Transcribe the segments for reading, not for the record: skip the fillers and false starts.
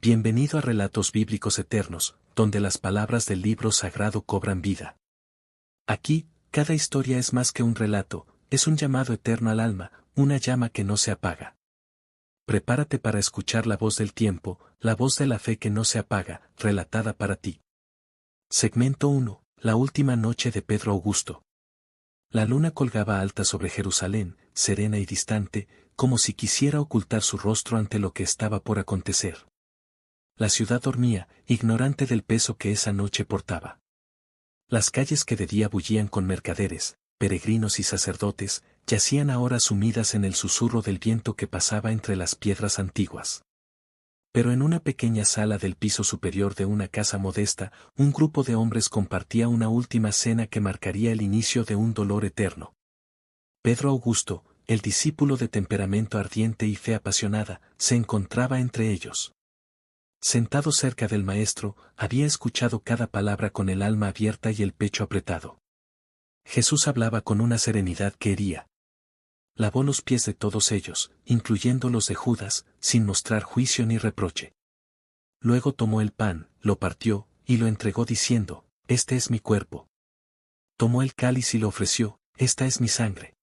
Bienvenido a Relatos Bíblicos Eternos, donde las palabras del libro sagrado cobran vida. Aquí, cada historia es más que un relato, es un llamado eterno al alma, una llama que no se apaga. Prepárate para escuchar la voz del tiempo, la voz de la fe que no se apaga, relatada para ti. Segmento 1. La última noche de Pedro Augusto. La luna colgaba alta sobre Jerusalén, serena y distante, como si quisiera ocultar su rostro ante lo que estaba por acontecer. La ciudad dormía, ignorante del peso que esa noche portaba. Las calles que de día bullían con mercaderes, peregrinos y sacerdotes, yacían ahora sumidas en el susurro del viento que pasaba entre las piedras antiguas. Pero en una pequeña sala del piso superior de una casa modesta, un grupo de hombres compartía una última cena que marcaría el inicio de un dolor eterno. Pedro Augusto, el discípulo de temperamento ardiente y fe apasionada, se encontraba entre ellos. Sentado cerca del maestro, había escuchado cada palabra con el alma abierta y el pecho apretado. Jesús hablaba con una serenidad que hería. Lavó los pies de todos ellos, incluyendo los de Judas, sin mostrar juicio ni reproche. Luego tomó el pan, lo partió, y lo entregó diciendo, «Este es mi cuerpo». Tomó el cáliz y lo ofreció, «Esta es mi sangre».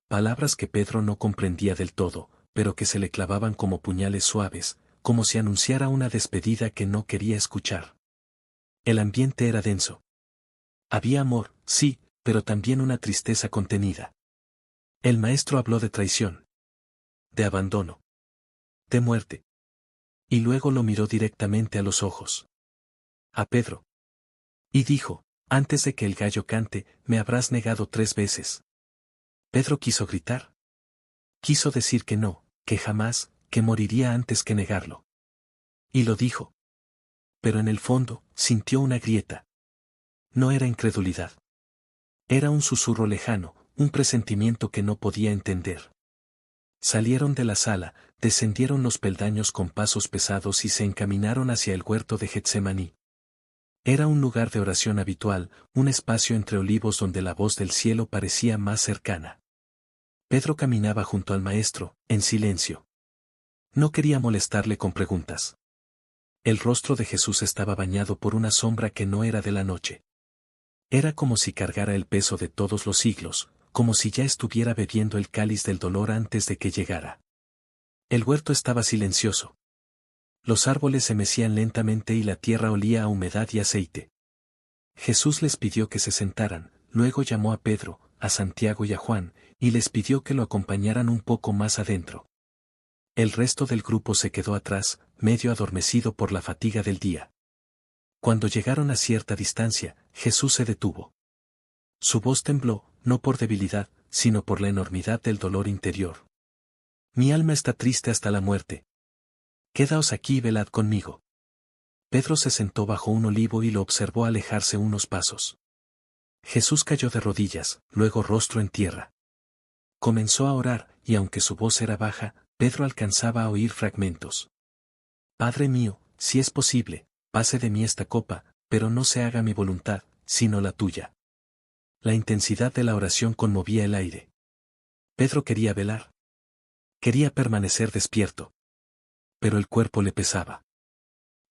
Palabras que Pedro no comprendía del todo, pero que se le clavaban como puñales suaves, como si anunciara una despedida que no quería escuchar. El ambiente era denso. Había amor, sí, pero también una tristeza contenida. El maestro habló de traición, de abandono, de muerte. Y luego lo miró directamente a los ojos. A Pedro. Y dijo, «Antes de que el gallo cante, me habrás negado 3 veces». Pedro quiso gritar. Quiso decir que no, que jamás, que moriría antes que negarlo. Y lo dijo. Pero en el fondo, sintió una grieta. No era incredulidad. Era un susurro lejano, un presentimiento que no podía entender. Salieron de la sala, descendieron los peldaños con pasos pesados y se encaminaron hacia el huerto de Getsemaní. Era un lugar de oración habitual, un espacio entre olivos donde la voz del cielo parecía más cercana. Pedro caminaba junto al maestro, en silencio. No quería molestarle con preguntas. El rostro de Jesús estaba bañado por una sombra que no era de la noche. Era como si cargara el peso de todos los siglos, como si ya estuviera bebiendo el cáliz del dolor antes de que llegara. El huerto estaba silencioso. Los árboles se mecían lentamente y la tierra olía a humedad y aceite. Jesús les pidió que se sentaran, luego llamó a Pedro, a Santiago y a Juan, y les pidió que lo acompañaran un poco más adentro. El resto del grupo se quedó atrás, medio adormecido por la fatiga del día. Cuando llegaron a cierta distancia, Jesús se detuvo. Su voz tembló, no por debilidad, sino por la enormidad del dolor interior. «Mi alma está triste hasta la muerte. Quedaos aquí y velad conmigo». Pedro se sentó bajo un olivo y lo observó alejarse unos pasos. Jesús cayó de rodillas, luego rostro en tierra. Comenzó a orar, y aunque su voz era baja, Pedro alcanzaba a oír fragmentos. «Padre mío, si es posible, pase de mí esta copa, pero no se haga mi voluntad, sino la tuya». La intensidad de la oración conmovía el aire. Pedro quería velar. Quería permanecer despierto. Pero el cuerpo le pesaba.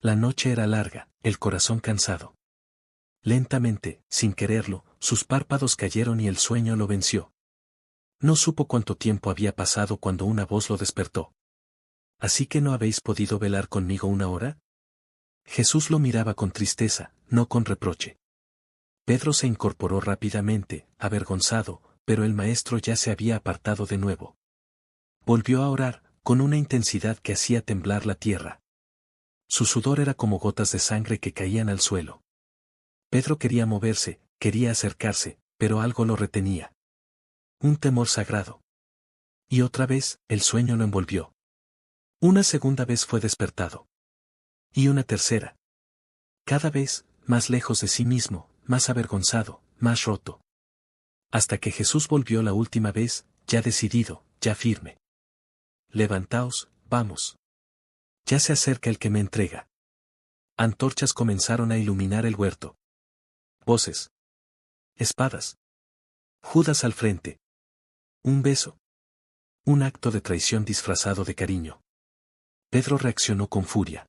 La noche era larga, el corazón cansado. Lentamente, sin quererlo, sus párpados cayeron y el sueño lo venció. No supo cuánto tiempo había pasado cuando una voz lo despertó. «¿Así que no habéis podido velar conmigo 1 hora?» Jesús lo miraba con tristeza, no con reproche. Pedro se incorporó rápidamente, avergonzado, pero el maestro ya se había apartado de nuevo. Volvió a orar, con una intensidad que hacía temblar la tierra. Su sudor era como gotas de sangre que caían al suelo. Pedro quería moverse, quería acercarse, pero algo lo retenía. Un temor sagrado. Y otra vez, el sueño lo envolvió. Una segunda vez fue despertado. Y una tercera. Cada vez, más lejos de sí mismo, más avergonzado, más roto. Hasta que Jesús volvió la última vez, ya decidido, ya firme. «Levantaos, vamos. Ya se acerca el que me entrega». Antorchas comenzaron a iluminar el huerto. Voces. Espadas. Judas al frente. Un beso. Un acto de traición disfrazado de cariño. Pedro reaccionó con furia.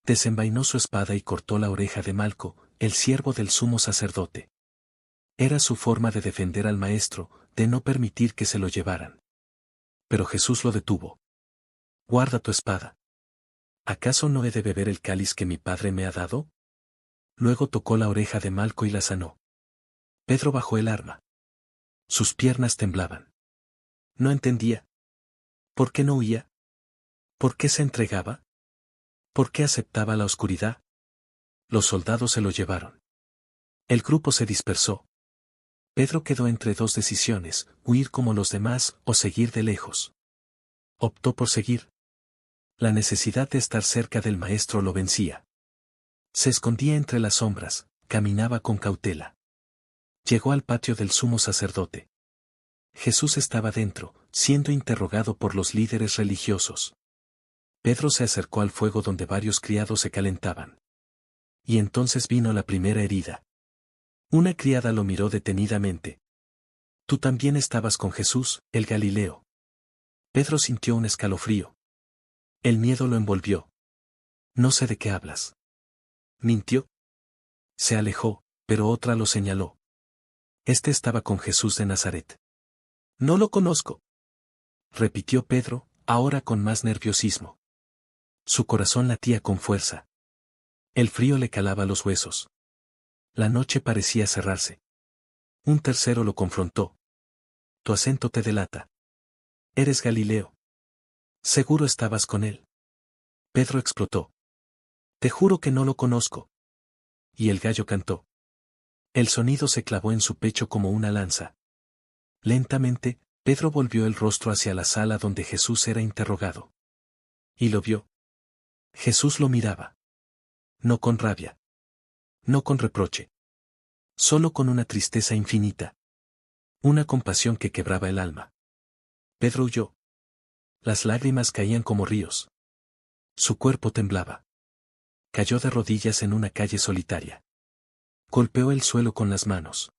Desenvainó su espada y cortó la oreja de Malco, el siervo del sumo sacerdote. Era su forma de defender al maestro, de no permitir que se lo llevaran. Pero Jesús lo detuvo. Guarda tu espada. ¿Acaso no he de beber el cáliz que mi padre me ha dado? Luego tocó la oreja de Malco y la sanó. Pedro bajó el arma. Sus piernas temblaban. No entendía. ¿Por qué no huía? ¿Por qué se entregaba? ¿Por qué aceptaba la oscuridad? Los soldados se lo llevaron. El grupo se dispersó. Pedro quedó entre dos decisiones, huir como los demás o seguir de lejos. Optó por seguir. La necesidad de estar cerca del maestro lo vencía. Se escondía entre las sombras, caminaba con cautela. Llegó al patio del sumo sacerdote. Jesús estaba dentro, siendo interrogado por los líderes religiosos. Pedro se acercó al fuego donde varios criados se calentaban. Y entonces vino la primera herida. Una criada lo miró detenidamente. Tú también estabas con Jesús, el Galileo. Pedro sintió un escalofrío. El miedo lo envolvió. No sé de qué hablas. ¿Mintió? Se alejó, pero otra lo señaló. Este estaba con Jesús de Nazaret. No lo conozco, repitió Pedro, ahora con más nerviosismo. Su corazón latía con fuerza. El frío le calaba los huesos. La noche parecía cerrarse. Un tercero lo confrontó. Tu acento te delata. Eres Galileo. Seguro estabas con él. Pedro explotó. Te juro que no lo conozco. Y el gallo cantó. El sonido se clavó en su pecho como una lanza. Lentamente, Pedro volvió el rostro hacia la sala donde Jesús era interrogado. Y lo vio. Jesús lo miraba. No con rabia. No con reproche. Solo con una tristeza infinita. Una compasión que quebraba el alma. Pedro huyó. Las lágrimas caían como ríos. Su cuerpo temblaba. Cayó de rodillas en una calle solitaria. Golpeó el suelo con las manos.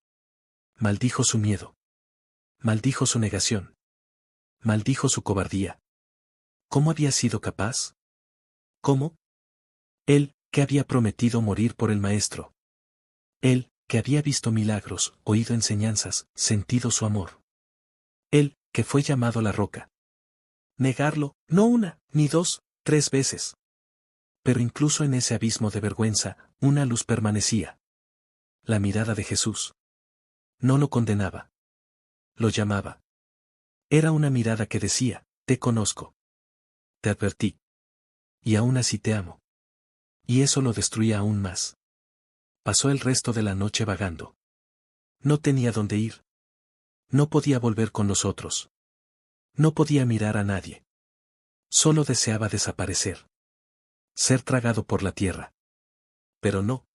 Maldijo su miedo. Maldijo su negación. Maldijo su cobardía. ¿Cómo había sido capaz? ¿Cómo? Él, que había prometido morir por el Maestro. Él, que había visto milagros, oído enseñanzas, sentido su amor. Él, que fue llamado la roca. Negarlo, no una, ni dos, 3 veces. Pero incluso en ese abismo de vergüenza, una luz permanecía. La mirada de Jesús. No lo condenaba. Lo llamaba. Era una mirada que decía, te conozco. Te advertí. Y aún así te amo. Y eso lo destruía aún más. Pasó el resto de la noche vagando. No tenía dónde ir. No podía volver con los otros. No podía mirar a nadie. Solo deseaba desaparecer. Ser tragado por la tierra. Pero no.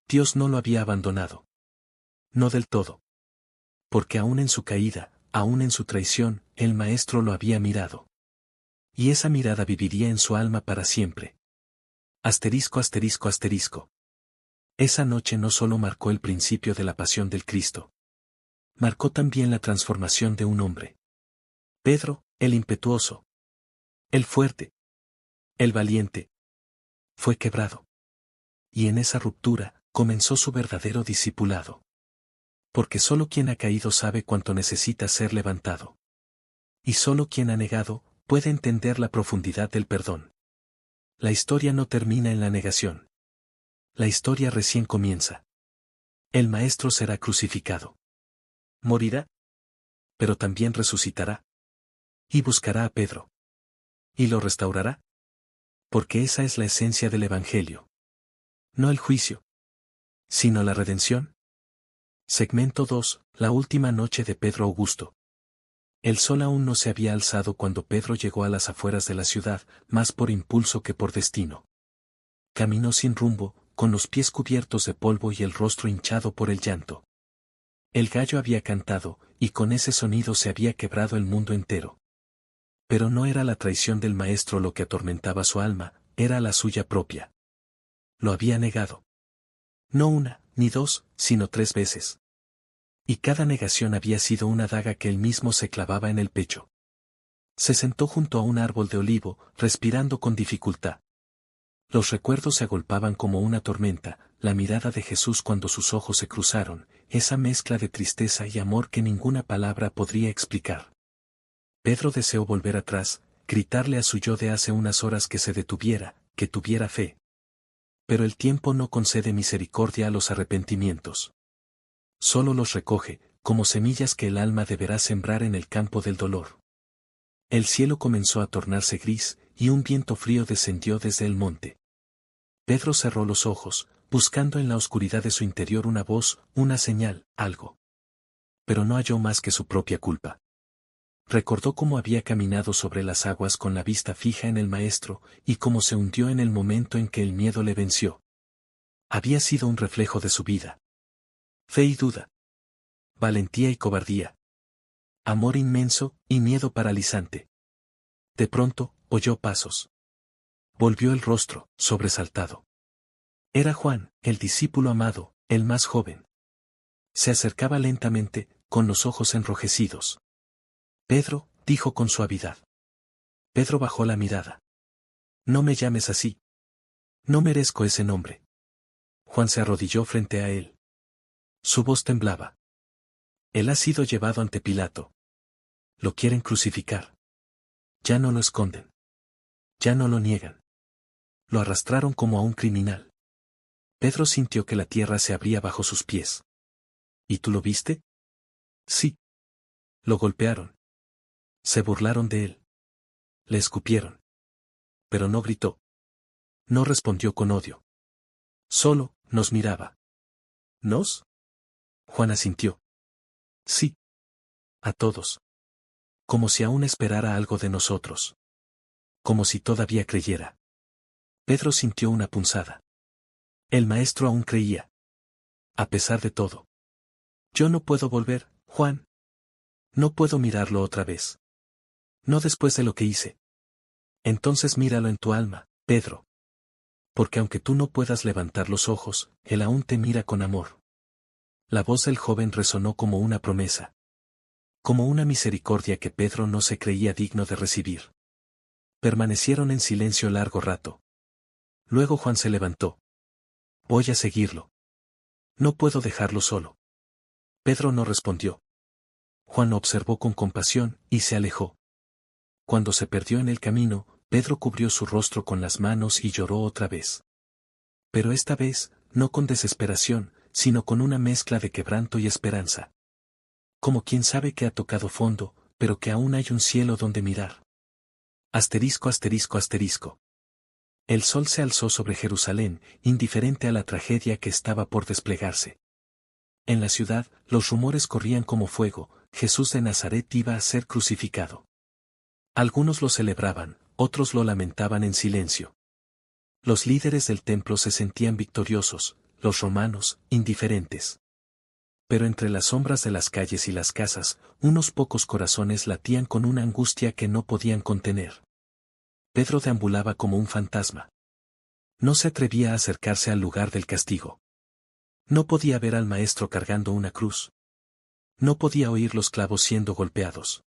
Dios no lo había abandonado. No del todo. Porque aún en su caída, aún en su traición, el Maestro lo había mirado. Y esa mirada viviría en su alma para siempre. Asterisco asterisco asterisco. Esa noche no solo marcó el principio de la pasión del Cristo. Marcó también la transformación de un hombre. Pedro, el impetuoso. El fuerte. El valiente. Fue quebrado. Y en esa ruptura, comenzó su verdadero discipulado. Porque solo quien ha caído sabe cuánto necesita ser levantado. Y solo quien ha negado, puede entender la profundidad del perdón. La historia no termina en la negación. La historia recién comienza. El Maestro será crucificado. Morirá. Pero también resucitará. Y buscará a Pedro. Y lo restaurará. Porque esa es la esencia del Evangelio. No el juicio. Sino la redención. Segmento 2, la última noche de Pedro Augusto. El sol aún no se había alzado cuando Pedro llegó a las afueras de la ciudad, más por impulso que por destino. Caminó sin rumbo, con los pies cubiertos de polvo y el rostro hinchado por el llanto. El gallo había cantado, y con ese sonido se había quebrado el mundo entero. Pero no era la traición del Maestro lo que atormentaba su alma, era la suya propia. Lo había negado. No una, ni dos, sino 3 veces. Y cada negación había sido una daga que él mismo se clavaba en el pecho. Se sentó junto a un árbol de olivo, respirando con dificultad. Los recuerdos se agolpaban como una tormenta, la mirada de Jesús cuando sus ojos se cruzaron, esa mezcla de tristeza y amor que ninguna palabra podría explicar. Pedro deseó volver atrás, gritarle a su yo de hace unas horas que se detuviera, que tuviera fe. Pero el tiempo no concede misericordia a los arrepentimientos. Solo los recoge, como semillas que el alma deberá sembrar en el campo del dolor. El cielo comenzó a tornarse gris, y un viento frío descendió desde el monte. Pedro cerró los ojos, buscando en la oscuridad de su interior una voz, una señal, algo. Pero no halló más que su propia culpa. Recordó cómo había caminado sobre las aguas con la vista fija en el Maestro, y cómo se hundió en el momento en que el miedo le venció. Había sido un reflejo de su vida. Fe y duda. Valentía y cobardía. Amor inmenso, y miedo paralizante. De pronto, oyó pasos. Volvió el rostro, sobresaltado. Era Juan, el discípulo amado, el más joven. Se acercaba lentamente, con los ojos enrojecidos. Pedro, dijo con suavidad. Pedro bajó la mirada. No me llames así. No merezco ese nombre. Juan se arrodilló frente a él. Su voz temblaba. Él ha sido llevado ante Pilato. Lo quieren crucificar. Ya no lo esconden. Ya no lo niegan. Lo arrastraron como a un criminal. Pedro sintió que la tierra se abría bajo sus pies. ¿Y tú lo viste? Sí. Lo golpearon. Se burlaron de él. Le escupieron. Pero no gritó. No respondió con odio. Solo, nos miraba. ¿Nos? Juan asintió. Sí. A todos. Como si aún esperara algo de nosotros. Como si todavía creyera. Pedro sintió una punzada. El maestro aún creía. A pesar de todo. Yo no puedo volver, Juan. No puedo mirarlo otra vez. No después de lo que hice. Entonces míralo en tu alma, Pedro. Porque aunque tú no puedas levantar los ojos, él aún te mira con amor. La voz del joven resonó como una promesa. Como una misericordia que Pedro no se creía digno de recibir. Permanecieron en silencio largo rato. Luego Juan se levantó. Voy a seguirlo. No puedo dejarlo solo. Pedro no respondió. Juan lo observó con compasión, y se alejó. Cuando se perdió en el camino, Pedro cubrió su rostro con las manos y lloró otra vez. Pero esta vez, no con desesperación, sino con una mezcla de quebranto y esperanza. Como quien sabe que ha tocado fondo, pero que aún hay un cielo donde mirar. Asterisco asterisco asterisco. El sol se alzó sobre Jerusalén, indiferente a la tragedia que estaba por desplegarse. En la ciudad, los rumores corrían como fuego, Jesús de Nazaret iba a ser crucificado. Algunos lo celebraban, otros lo lamentaban en silencio. Los líderes del templo se sentían victoriosos, los romanos, indiferentes. Pero entre las sombras de las calles y las casas, unos pocos corazones latían con una angustia que no podían contener. Pedro deambulaba como un fantasma. No se atrevía a acercarse al lugar del castigo. No podía ver al maestro cargando una cruz. No podía oír los clavos siendo golpeados.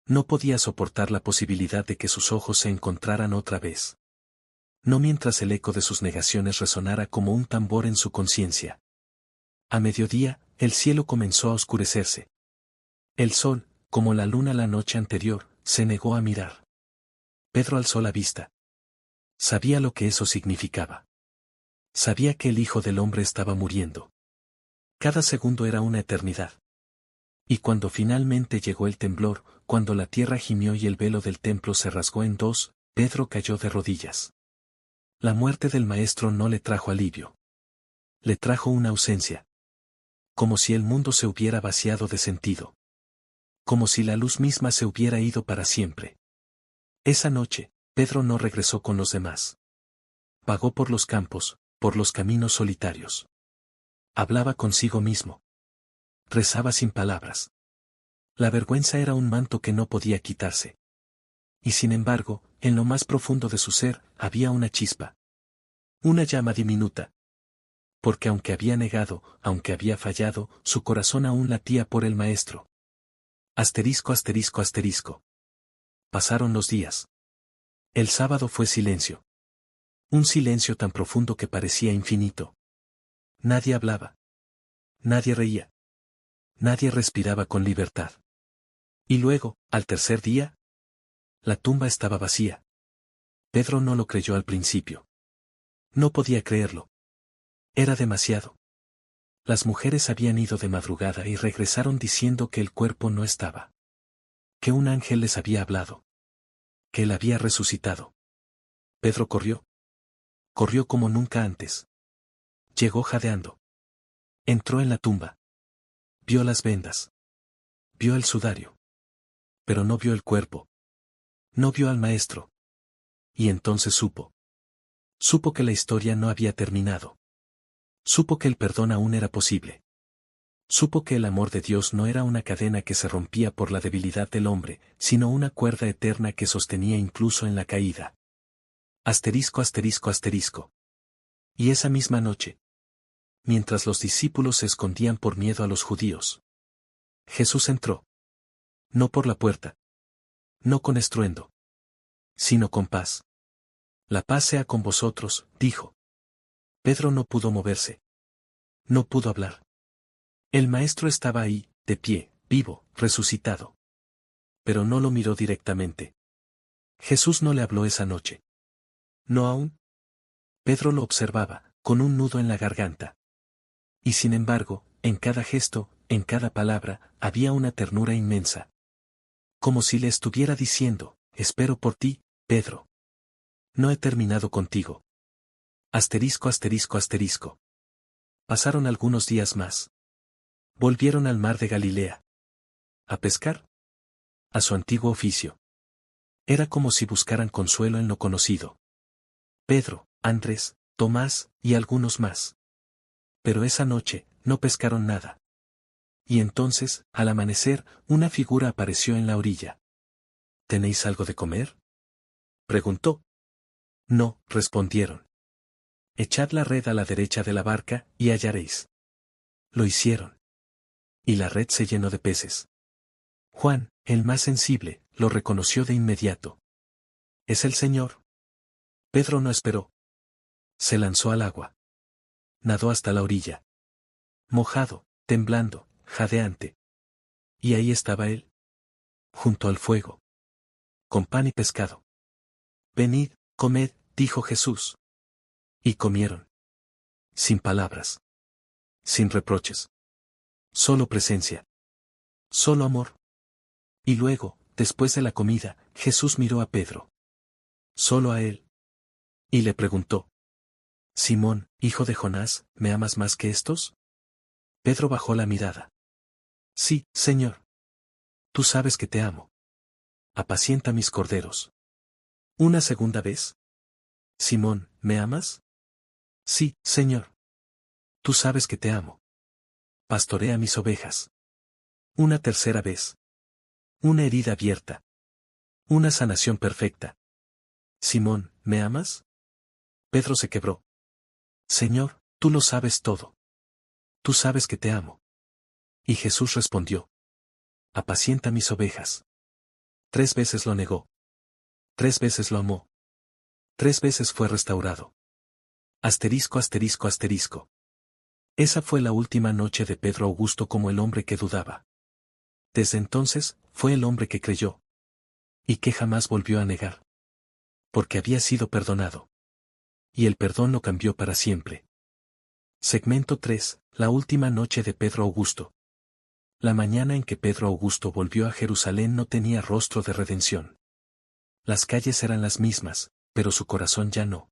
No podía soportar la posibilidad de que sus ojos se encontraran otra vez. No mientras el eco de sus negaciones resonara como un tambor en su conciencia. A mediodía, el cielo comenzó a oscurecerse. El sol, como la luna la noche anterior, se negó a mirar. Pedro alzó la vista. Sabía lo que eso significaba. Sabía que el Hijo del Hombre estaba muriendo. Cada segundo era una eternidad. Y cuando finalmente llegó el temblor, cuando la tierra gimió y el velo del templo se rasgó en dos, Pedro cayó de rodillas. La muerte del maestro no le trajo alivio. Le trajo una ausencia. Como si el mundo se hubiera vaciado de sentido. Como si la luz misma se hubiera ido para siempre. Esa noche, Pedro no regresó con los demás. Vagó por los campos, por los caminos solitarios. Hablaba consigo mismo. Rezaba sin palabras. La vergüenza era un manto que no podía quitarse. Y sin embargo, en lo más profundo de su ser, había una chispa. Una llama diminuta. Porque aunque había negado, aunque había fallado, su corazón aún latía por el maestro. Asterisco asterisco asterisco. Pasaron los días. El sábado fue silencio. Un silencio tan profundo que parecía infinito. Nadie hablaba. Nadie reía. Nadie respiraba con libertad. Y luego, al tercer día, la tumba estaba vacía. Pedro no lo creyó al principio. No podía creerlo. Era demasiado. Las mujeres habían ido de madrugada y regresaron diciendo que el cuerpo no estaba. Que un ángel les había hablado. Que él había resucitado. Pedro corrió. Corrió como nunca antes. Llegó jadeando. Entró en la tumba. Vio las vendas. Vio el sudario. Pero no vio el cuerpo. No vio al maestro. Y entonces supo. Supo que la historia no había terminado. Supo que el perdón aún era posible. Supo que el amor de Dios no era una cadena que se rompía por la debilidad del hombre, sino una cuerda eterna que sostenía incluso en la caída. Asterisco asterisco asterisco. Y esa misma noche, mientras los discípulos se escondían por miedo a los judíos, Jesús entró. No por la puerta. No con estruendo. Sino con paz. La paz sea con vosotros, dijo. Pedro no pudo moverse. No pudo hablar. El maestro estaba ahí, de pie, vivo, resucitado. Pero no lo miró directamente. Jesús no le habló esa noche. No aún. Pedro lo observaba, con un nudo en la garganta. Y sin embargo, en cada gesto, en cada palabra, había una ternura inmensa. Como si le estuviera diciendo, espero por ti, Pedro. No he terminado contigo. Asterisco asterisco asterisco. Pasaron algunos días más. Volvieron al mar de Galilea. ¿A pescar? A su antiguo oficio. Era como si buscaran consuelo en lo conocido. Pedro, Andrés, Tomás, y algunos más. Pero esa noche, no pescaron nada. Y entonces, al amanecer, una figura apareció en la orilla. ¿Tenéis algo de comer?, preguntó. No, respondieron. Echad la red a la derecha de la barca, y hallaréis. Lo hicieron. Y la red se llenó de peces. Juan, el más sensible, lo reconoció de inmediato. ¿Es el Señor? Pedro no esperó. Se lanzó al agua. Nadó hasta la orilla. Mojado, temblando, jadeante. Y ahí estaba él. Junto al fuego. Con pan y pescado. Venid, comed, dijo Jesús. Y comieron. Sin palabras. Sin reproches. Solo presencia. Solo amor. Y luego, después de la comida, Jesús miró a Pedro. Solo a él. Y le preguntó. Simón, hijo de Jonás, ¿me amas más que estos? Pedro bajó la mirada. Sí, Señor. Tú sabes que te amo. Apacienta mis corderos. ¿Una segunda vez? Simón, ¿me amas? Sí, Señor. Tú sabes que te amo. Pastorea mis ovejas. Una tercera vez. Una herida abierta. Una sanación perfecta. Simón, ¿me amas? Pedro se quebró. Señor, tú lo sabes todo. Tú sabes que te amo. Y Jesús respondió. Apacienta mis ovejas. 3 veces lo negó. 3 veces lo amó. 3 veces fue restaurado. Asterisco asterisco asterisco. Esa fue la última noche de Pedro Augusto como el hombre que dudaba. Desde entonces, fue el hombre que creyó. Y que jamás volvió a negar. Porque había sido perdonado. Y el perdón lo cambió para siempre. Segmento 3, la última noche de Pedro Augusto. La mañana en que Pedro Augusto volvió a Jerusalén no tenía rostro de redención. Las calles eran las mismas, pero su corazón ya no.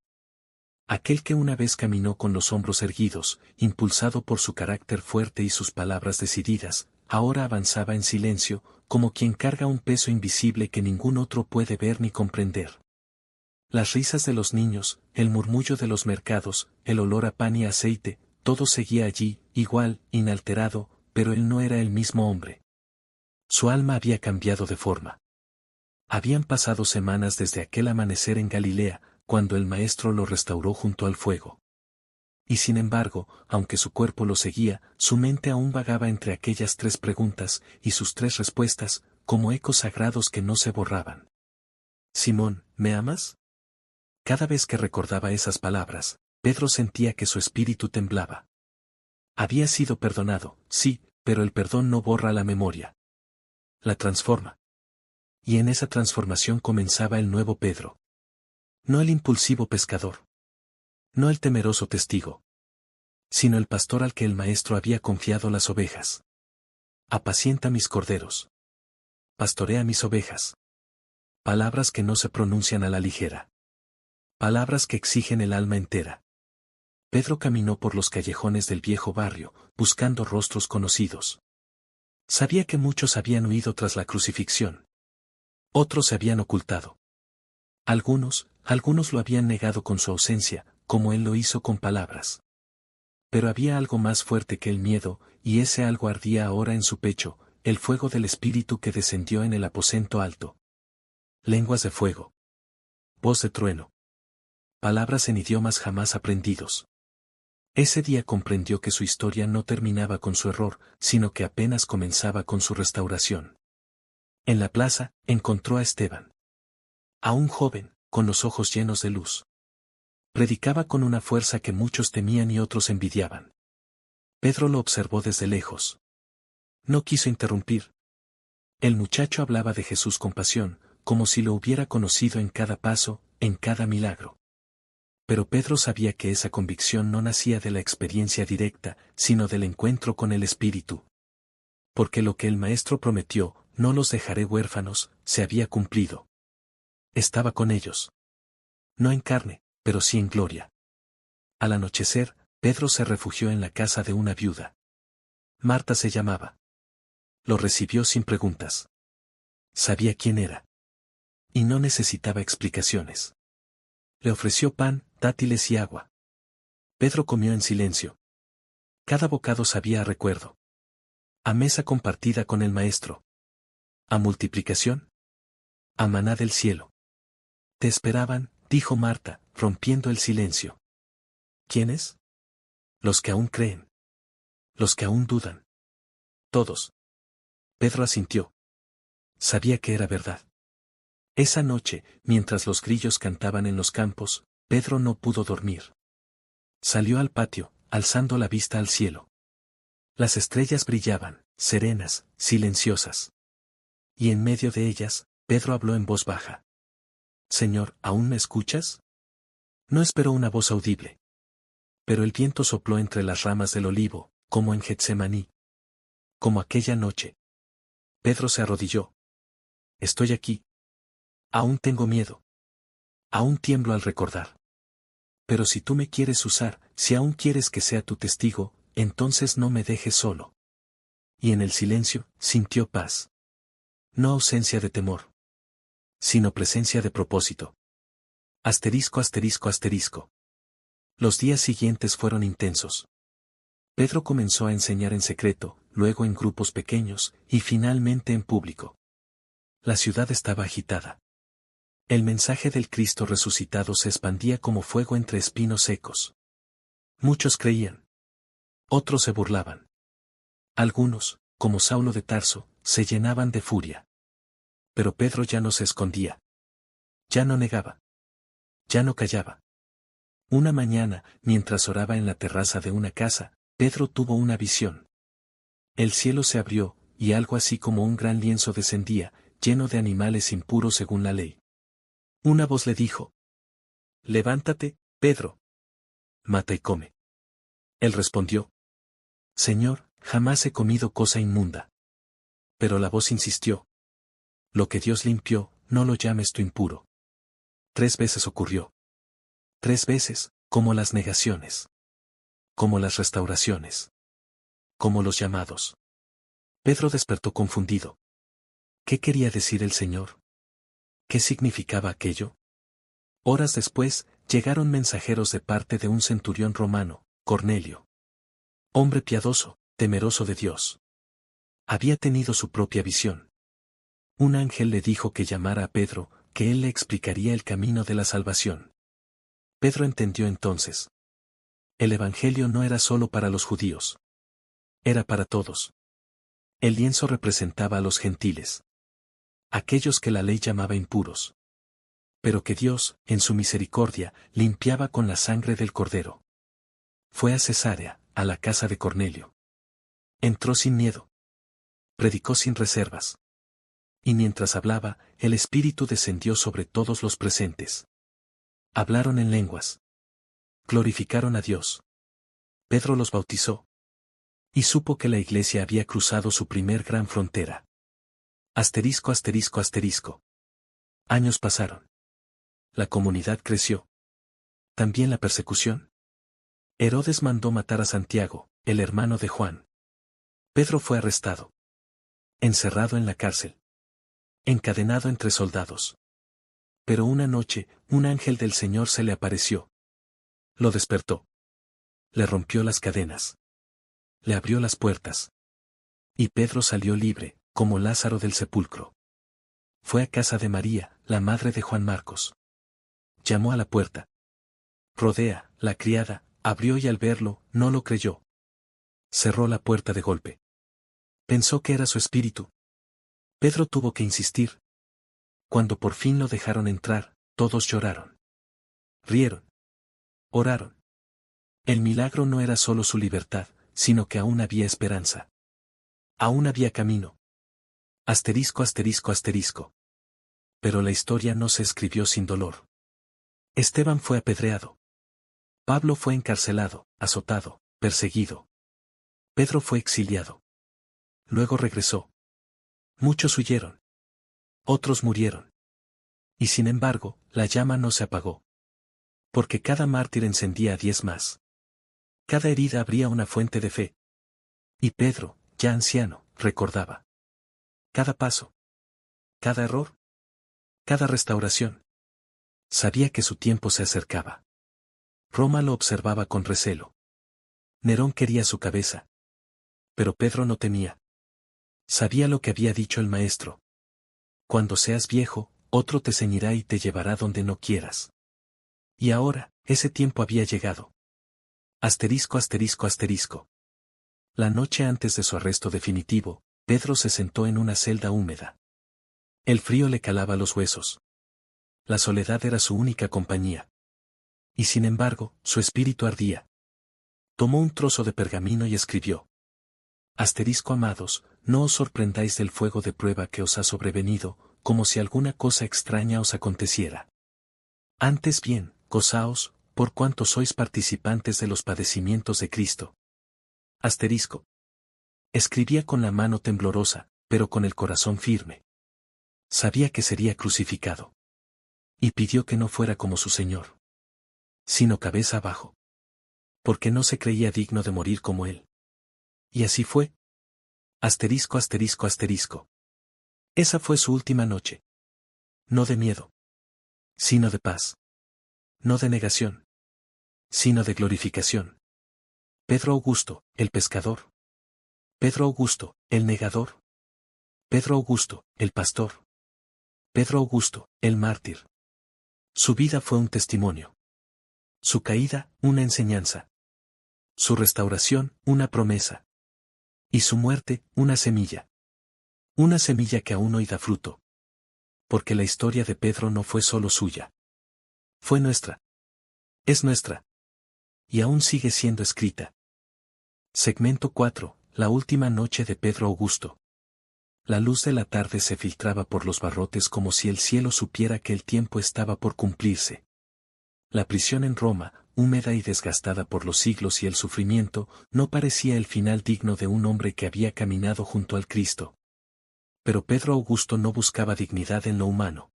Aquel que una vez caminó con los hombros erguidos, impulsado por su carácter fuerte y sus palabras decididas, ahora avanzaba en silencio, como quien carga un peso invisible que ningún otro puede ver ni comprender. Las risas de los niños, el murmullo de los mercados, el olor a pan y aceite, todo seguía allí, igual, inalterado, pero él no era el mismo hombre. Su alma había cambiado de forma. Habían pasado semanas desde aquel amanecer en Galilea, cuando el Maestro lo restauró junto al fuego. Y sin embargo, aunque su cuerpo lo seguía, su mente aún vagaba entre aquellas 3 preguntas, y sus 3 respuestas, como ecos sagrados que no se borraban. Simón, ¿me amas? Cada vez que recordaba esas palabras, Pedro sentía que su espíritu temblaba. Había sido perdonado, sí, pero el perdón no borra la memoria. La transforma. Y en esa transformación comenzaba el nuevo Pedro. No el impulsivo pescador. No el temeroso testigo. Sino el pastor al que el maestro había confiado las ovejas. Apacienta mis corderos. Pastorea mis ovejas. Palabras que no se pronuncian a la ligera. Palabras que exigen el alma entera. Pedro caminó por los callejones del viejo barrio, buscando rostros conocidos. Sabía que muchos habían huido tras la crucifixión. Otros se habían ocultado. Algunos lo habían negado con su ausencia, como él lo hizo con palabras. Pero había algo más fuerte que el miedo, y ese algo ardía ahora en su pecho, el fuego del espíritu que descendió en el aposento alto. Lenguas de fuego. Voz de trueno. Palabras en idiomas jamás aprendidos. Ese día comprendió que su historia no terminaba con su error, sino que apenas comenzaba con su restauración. En la plaza, encontró a Esteban. A un joven, con los ojos llenos de luz. Predicaba con una fuerza que muchos temían y otros envidiaban. Pedro lo observó desde lejos. No quiso interrumpir. El muchacho hablaba de Jesús con pasión, como si lo hubiera conocido en cada paso, en cada milagro. Pero Pedro sabía que esa convicción no nacía de la experiencia directa, sino del encuentro con el Espíritu. Porque lo que el Maestro prometió, no los dejaré huérfanos, se había cumplido. Estaba con ellos. No en carne, pero sí en gloria. Al anochecer, Pedro se refugió en la casa de una viuda. Marta se llamaba. Lo recibió sin preguntas. Sabía quién era. Y no necesitaba explicaciones. Le ofreció pan, dátiles y agua. Pedro comió en silencio. Cada bocado sabía a recuerdo. A mesa compartida con el Maestro. A multiplicación. A maná del cielo. Te esperaban, dijo Marta, rompiendo el silencio. ¿Quiénes? Los que aún creen. Los que aún dudan. Todos. Pedro asintió. Sabía que era verdad. Esa noche, mientras los grillos cantaban en los campos, Pedro no pudo dormir. Salió al patio, alzando la vista al cielo. Las estrellas brillaban, serenas, silenciosas. Y en medio de ellas, Pedro habló en voz baja. Señor, ¿aún me escuchas? No esperó una voz audible. Pero el viento sopló entre las ramas del olivo, como en Getsemaní. Como aquella noche. Pedro se arrodilló. Estoy aquí. Aún tengo miedo. Aún tiemblo al recordar. Pero si tú me quieres usar, si aún quieres que sea tu testigo, entonces no me dejes solo. Y en el silencio, sintió paz. No ausencia de temor. Sino presencia de propósito. Asterisco asterisco asterisco. Los días siguientes fueron intensos. Pedro comenzó a enseñar en secreto, luego en grupos pequeños, y finalmente en público. La ciudad estaba agitada. El mensaje del Cristo resucitado se expandía como fuego entre espinos secos. Muchos creían. Otros se burlaban. Algunos, como Saulo de Tarso, se llenaban de furia. Pero Pedro ya no se escondía. Ya no negaba. Ya no callaba. Una mañana, mientras oraba en la terraza de una casa, Pedro tuvo una visión. El cielo se abrió, y algo así como un gran lienzo descendía, lleno de animales impuros según la ley. Una voz le dijo: Levántate, Pedro. Mata y come. Él respondió: Señor, jamás he comido cosa inmunda. Pero la voz insistió: Lo que Dios limpió, no lo llames tú impuro. 3 veces ocurrió. 3 veces, como las negaciones. Como las restauraciones. Como los llamados. Pedro despertó confundido. ¿Qué quería decir el Señor? ¿Qué significaba aquello? Horas después, llegaron mensajeros de parte de un centurión romano, Cornelio. Hombre piadoso, temeroso de Dios. Había tenido su propia visión. Un ángel le dijo que llamara a Pedro, que él le explicaría el camino de la salvación. Pedro entendió entonces. El Evangelio no era solo para los judíos. Era para todos. El lienzo representaba a los gentiles. Aquellos que la ley llamaba impuros. pero que Dios, en su misericordia, limpiaba con la sangre del Cordero. Fue a Cesarea, a la casa de Cornelio. Entró sin miedo. Predicó sin reservas. Y mientras hablaba, el Espíritu descendió sobre todos los presentes. Hablaron en lenguas. Glorificaron a Dios. Pedro los bautizó. Y supo que la iglesia había cruzado su primer gran frontera. Asterisco asterisco asterisco. Años pasaron. La comunidad creció. También la persecución. Herodes mandó matar a Santiago, el hermano de Juan. Pedro fue arrestado. Encerrado en la cárcel. Encadenado entre soldados. Pero una noche, un ángel del Señor se le apareció. Lo despertó. Le rompió las cadenas. Le abrió las puertas. Y Pedro salió libre, como Lázaro del sepulcro. Fue a casa de María, la madre de Juan Marcos. Llamó a la puerta. Rodea, la criada, abrió y al verlo, no lo creyó. Cerró la puerta de golpe. Pensó que era su espíritu. Pedro tuvo que insistir. Cuando por fin lo dejaron entrar, todos lloraron. Rieron. Oraron. El milagro no era solo su libertad, sino que aún había esperanza. Aún había camino. Asterisco asterisco asterisco. Pero la historia no se escribió sin dolor. Esteban fue apedreado. Pablo fue encarcelado, azotado, perseguido. Pedro fue exiliado. Luego regresó. Muchos huyeron. Otros murieron. Y sin embargo, la llama no se apagó. Porque cada mártir encendía a 10 más. Cada herida abría una fuente de fe. Y Pedro, ya anciano, recordaba. Cada paso. Cada error. Cada restauración. Sabía que su tiempo se acercaba. Roma lo observaba con recelo. Nerón quería su cabeza. Pero Pedro no temía. Sabía lo que había dicho el maestro. Cuando seas viejo, otro te ceñirá y te llevará donde no quieras. Y ahora, ese tiempo había llegado. Asterisco asterisco asterisco. La noche antes de su arresto definitivo, Pedro se sentó en una celda húmeda. El frío le calaba los huesos. La soledad era su única compañía. Y sin embargo, su espíritu ardía. Tomó un trozo de pergamino y escribió. Asterisco amados, no os sorprendáis del fuego de prueba que os ha sobrevenido, como si alguna cosa extraña os aconteciera. Antes bien, gozaos, por cuanto sois participantes de los padecimientos de Cristo. Asterisco. Escribía con la mano temblorosa, pero con el corazón firme. Sabía que sería crucificado. Y pidió que no fuera como su Señor, sino cabeza abajo. Porque no se creía digno de morir como él. Y así fue. Asterisco asterisco asterisco. Esa fue su última noche. No de miedo, sino de paz. No de negación, sino de glorificación. Pedro Augusto, el pescador. Pedro Augusto, el negador. Pedro Augusto, el pastor. Pedro Augusto, el mártir. Su vida fue un testimonio. Su caída, una enseñanza. Su restauración, una promesa. Y su muerte, una semilla. Una semilla que aún hoy da fruto. Porque la historia de Pedro no fue solo suya. Fue nuestra. Es nuestra. Y aún sigue siendo escrita. Segmento 4. La última noche de Pedro Augusto. La luz de la tarde se filtraba por los barrotes como si el cielo supiera que el tiempo estaba por cumplirse. La prisión en Roma, húmeda y desgastada por los siglos y el sufrimiento, no parecía el final digno de un hombre que había caminado junto al Cristo. Pero Pedro Augusto no buscaba dignidad en lo humano.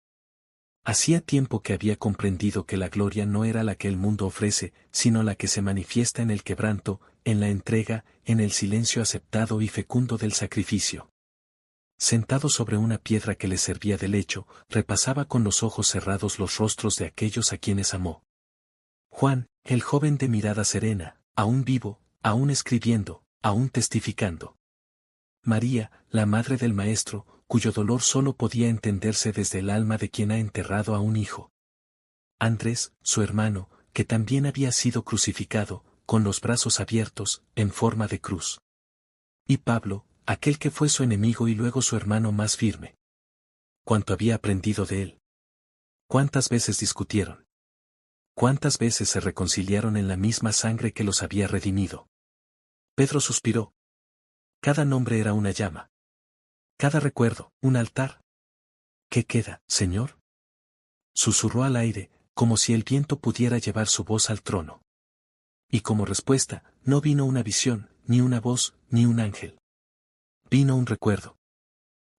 Hacía tiempo que había comprendido que la gloria no era la que el mundo ofrece, sino la que se manifiesta en el quebranto, en la entrega, en el silencio aceptado y fecundo del sacrificio. Sentado sobre una piedra que le servía de lecho, repasaba con los ojos cerrados los rostros de aquellos a quienes amó. Juan, el joven de mirada serena, aún vivo, aún escribiendo, aún testificando. María, la madre del Maestro, cuyo dolor solo podía entenderse desde el alma de quien ha enterrado a un hijo. Andrés, su hermano, que también había sido crucificado, con los brazos abiertos, en forma de cruz. Y Pablo, aquel que fue su enemigo y luego su hermano más firme. Cuánto había aprendido de él. ¿Cuántas veces discutieron? ¿Cuántas veces se reconciliaron en la misma sangre que los había redimido? Pedro suspiró. Cada nombre era una llama. Cada recuerdo, un altar. ¿Qué queda, Señor? Susurró al aire, como si el viento pudiera llevar su voz al trono. Y como respuesta, no vino una visión, ni una voz, ni un ángel. Vino un recuerdo.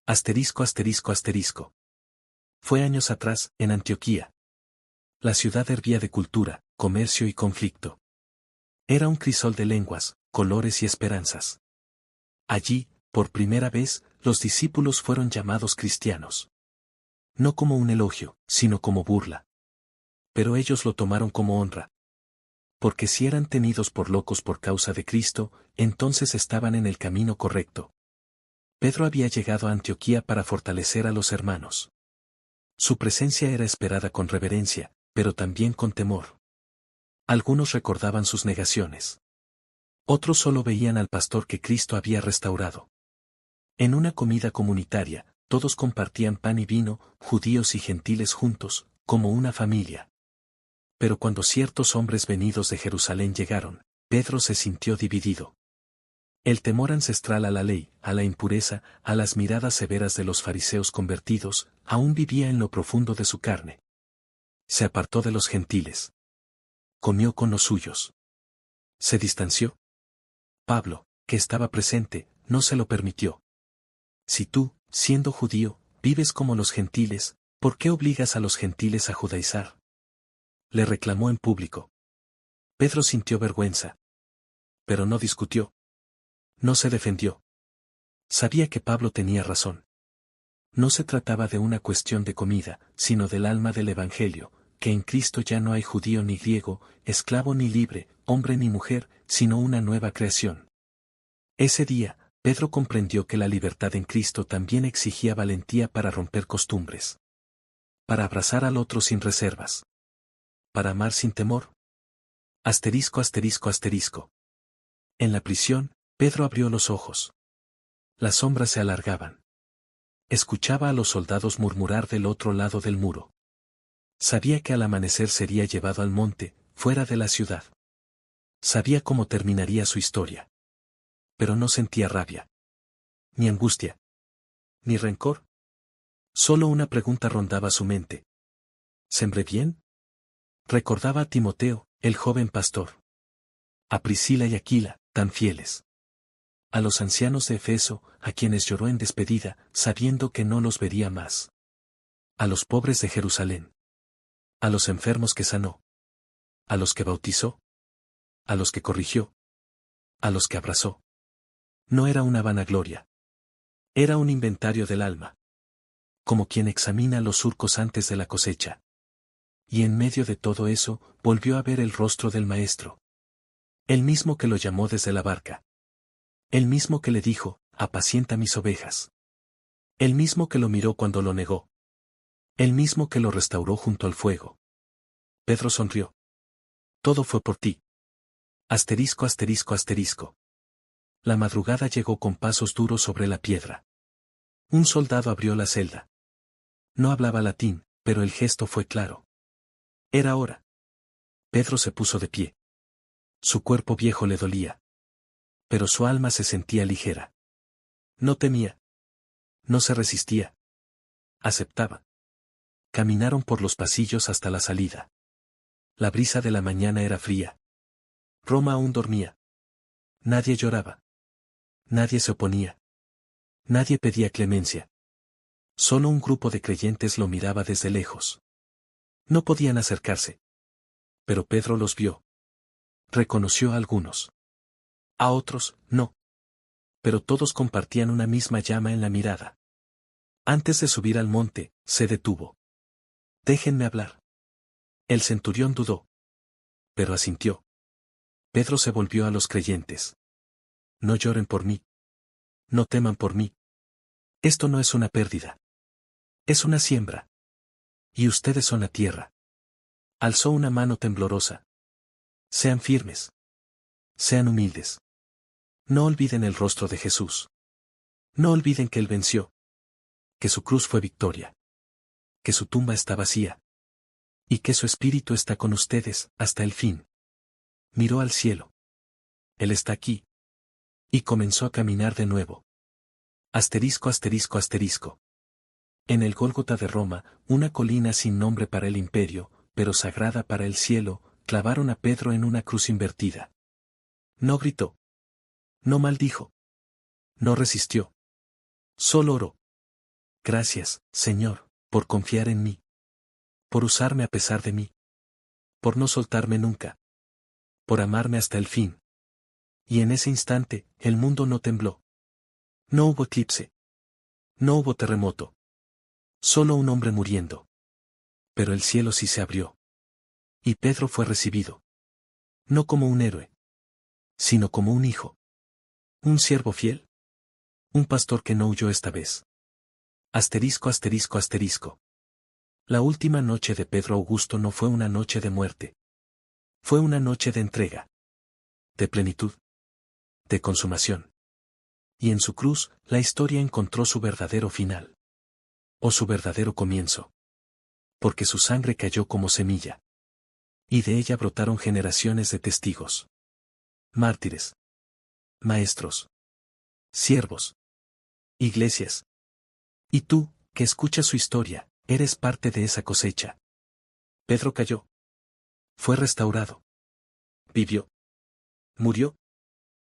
Asterisco, asterisco, asterisco. Fue años atrás, en Antioquía. La ciudad hervía de cultura, comercio y conflicto. Era un crisol de lenguas, colores y esperanzas. Allí, por primera vez, los discípulos fueron llamados cristianos. No como un elogio, sino como burla. Pero ellos lo tomaron como honra. Porque si eran tenidos por locos por causa de Cristo, entonces estaban en el camino correcto. Pedro había llegado a Antioquía para fortalecer a los hermanos. Su presencia era esperada con reverencia, pero también con temor. Algunos recordaban sus negaciones. Otros solo veían al pastor que Cristo había restaurado. En una comida comunitaria, todos compartían pan y vino, judíos y gentiles juntos, como una familia. Pero cuando ciertos hombres venidos de Jerusalén llegaron, Pedro se sintió dividido. El temor ancestral a la ley, a la impureza, a las miradas severas de los fariseos convertidos, aún vivía en lo profundo de su carne. Se apartó de los gentiles. Comió con los suyos. Se distanció. Pablo, que estaba presente, no se lo permitió. Si tú, siendo judío, vives como los gentiles, ¿por qué obligas a los gentiles a judaizar? Le reclamó en público. Pedro sintió vergüenza. Pero no discutió. No se defendió. Sabía que Pablo tenía razón. No se trataba de una cuestión de comida, sino del alma del Evangelio, que en Cristo ya no hay judío ni griego, esclavo ni libre, hombre ni mujer, sino una nueva creación. Ese día, Pedro comprendió que la libertad en Cristo también exigía valentía para romper costumbres. Para abrazar al otro sin reservas. Para amar sin temor. Asterisco, asterisco, asterisco. En la prisión, Pedro abrió los ojos. Las sombras se alargaban. Escuchaba a los soldados murmurar del otro lado del muro. Sabía que al amanecer sería llevado al monte, fuera de la ciudad. Sabía cómo terminaría su historia. Pero no sentía rabia. Ni angustia. Ni rencor. Solo una pregunta rondaba su mente. ¿Sembré bien? Recordaba a Timoteo, el joven pastor. A Priscila y Aquila, tan fieles. A los ancianos de Efeso, a quienes lloró en despedida, sabiendo que no los vería más. A los pobres de Jerusalén. A los enfermos que sanó. A los que bautizó. A los que corrigió. A los que abrazó. No era una vanagloria. Era un inventario del alma. Como quien examina los surcos antes de la cosecha. Y en medio de todo eso, volvió a ver el rostro del Maestro. El mismo que lo llamó desde la barca. El mismo que le dijo, apacienta mis ovejas. El mismo que lo miró cuando lo negó. El mismo que lo restauró junto al fuego. Pedro sonrió. Todo fue por ti. Asterisco, asterisco, asterisco. La madrugada llegó con pasos duros sobre la piedra. Un soldado abrió la celda. No hablaba latín, pero el gesto fue claro. Era hora. Pedro se puso de pie. Su cuerpo viejo le dolía. Pero su alma se sentía ligera. No temía. No se resistía. Aceptaba. Caminaron por los pasillos hasta la salida. La brisa de la mañana era fría. Roma aún dormía. Nadie lloraba. Nadie se oponía. Nadie pedía clemencia. Solo un grupo de creyentes lo miraba desde lejos. No podían acercarse. Pero Pedro los vio. Reconoció a algunos. A otros, no. Pero todos compartían una misma llama en la mirada. Antes de subir al monte, se detuvo. Déjenme hablar. El centurión dudó. Pero asintió. Pedro se volvió a los creyentes. No lloren por mí. No teman por mí. Esto no es una pérdida. Es una siembra. Y ustedes son la tierra. Alzó una mano temblorosa. Sean firmes. Sean humildes. No olviden el rostro de Jesús. No olviden que Él venció. Que su cruz fue victoria. Que su tumba está vacía. Y que su espíritu está con ustedes, hasta el fin. Miró al cielo. Él está aquí. Y comenzó a caminar de nuevo. Asterisco asterisco asterisco. En el Gólgota de Roma, una colina sin nombre para el imperio, pero sagrada para el cielo, clavaron a Pedro en una cruz invertida. No gritó. No maldijo. No resistió. Solo oró. Gracias, Señor, por confiar en mí. Por usarme a pesar de mí. Por no soltarme nunca. Por amarme hasta el fin. Y en ese instante, el mundo no tembló. No hubo eclipse. No hubo terremoto. Solo un hombre muriendo. Pero el cielo sí se abrió. Y Pedro fue recibido. No como un héroe. Sino como un hijo. Un siervo fiel. Un pastor que no huyó esta vez. Asterisco asterisco asterisco. La última noche de Pedro Augusto no fue una noche de muerte. Fue una noche de entrega. De plenitud. De consumación. Y en su cruz, la historia encontró su verdadero final. O su verdadero comienzo. Porque su sangre cayó como semilla. Y de ella brotaron generaciones de testigos. Mártires. Maestros. Siervos. Iglesias. Y tú, que escuchas su historia, eres parte de esa cosecha. Pedro cayó. Fue restaurado. Vivió. Murió.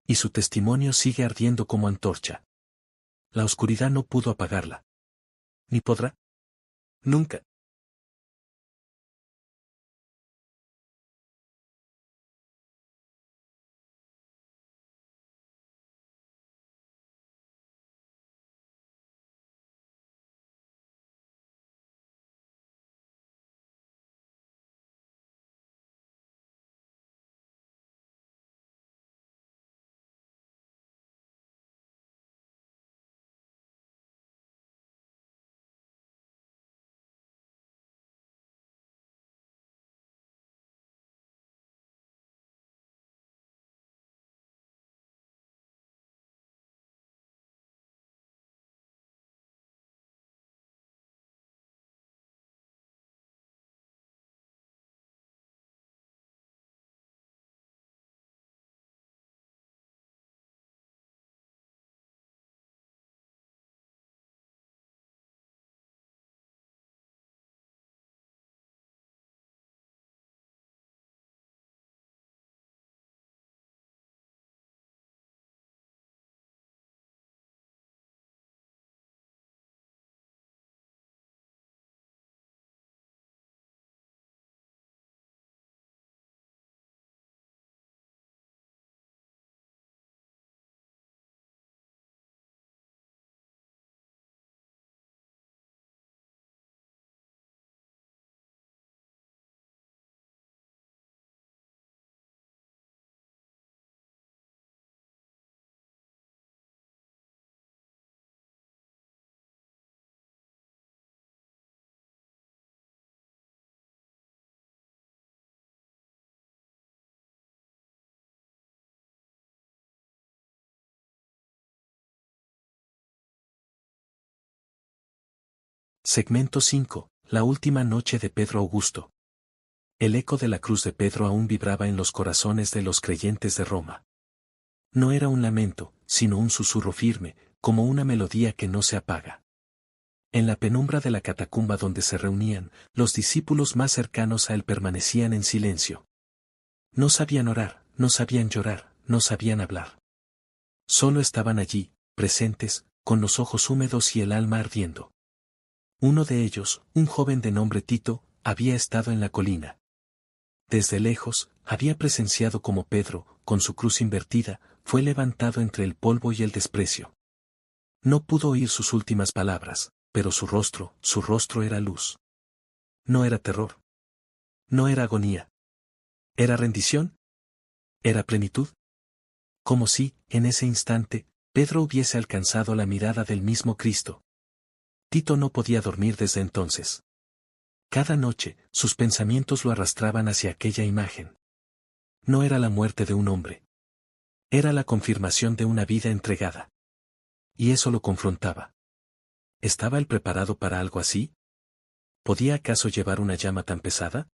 Y su testimonio sigue ardiendo como antorcha. La oscuridad no pudo apagarla. ¿Ni podrá? Nunca. Segmento 5. La última noche de Pedro Augusto. El eco de la cruz de Pedro aún vibraba en los corazones de los creyentes de Roma. No era un lamento, sino un susurro firme, como una melodía que no se apaga. En la penumbra de la catacumba donde se reunían, los discípulos más cercanos a él permanecían en silencio. No sabían orar, no sabían llorar, no sabían hablar. Solo estaban allí, presentes, con los ojos húmedos y el alma ardiendo. Uno de ellos, un joven de nombre Tito, había estado en la colina. Desde lejos, había presenciado cómo Pedro, con su cruz invertida, fue levantado entre el polvo y el desprecio. No pudo oír sus últimas palabras, pero su rostro era luz. No era terror. No era agonía. ¿Era rendición? ¿Era plenitud? Como si, en ese instante, Pedro hubiese alcanzado la mirada del mismo Cristo. Tito no podía dormir desde entonces. Cada noche, sus pensamientos lo arrastraban hacia aquella imagen. No era la muerte de un hombre. Era la confirmación de una vida entregada. Y eso lo confrontaba. ¿Estaba él preparado para algo así? ¿Podía acaso llevar una llama tan pesada?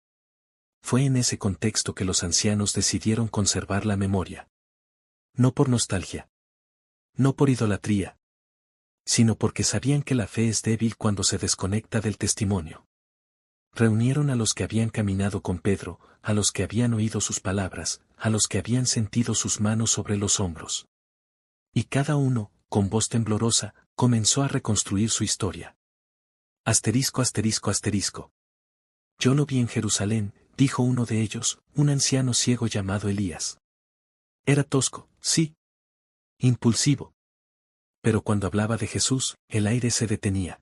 Fue en ese contexto que los ancianos decidieron conservar la memoria. No por nostalgia. No por idolatría. Sino porque sabían que la fe es débil cuando se desconecta del testimonio. Reunieron a los que habían caminado con Pedro, a los que habían oído sus palabras, a los que habían sentido sus manos sobre los hombros. Y cada uno, con voz temblorosa, comenzó a reconstruir su historia. Asterisco asterisco asterisco. Yo lo vi en Jerusalén, dijo uno de ellos, un anciano ciego llamado Elías. Era tosco, sí. Impulsivo. Pero cuando hablaba de Jesús, el aire se detenía.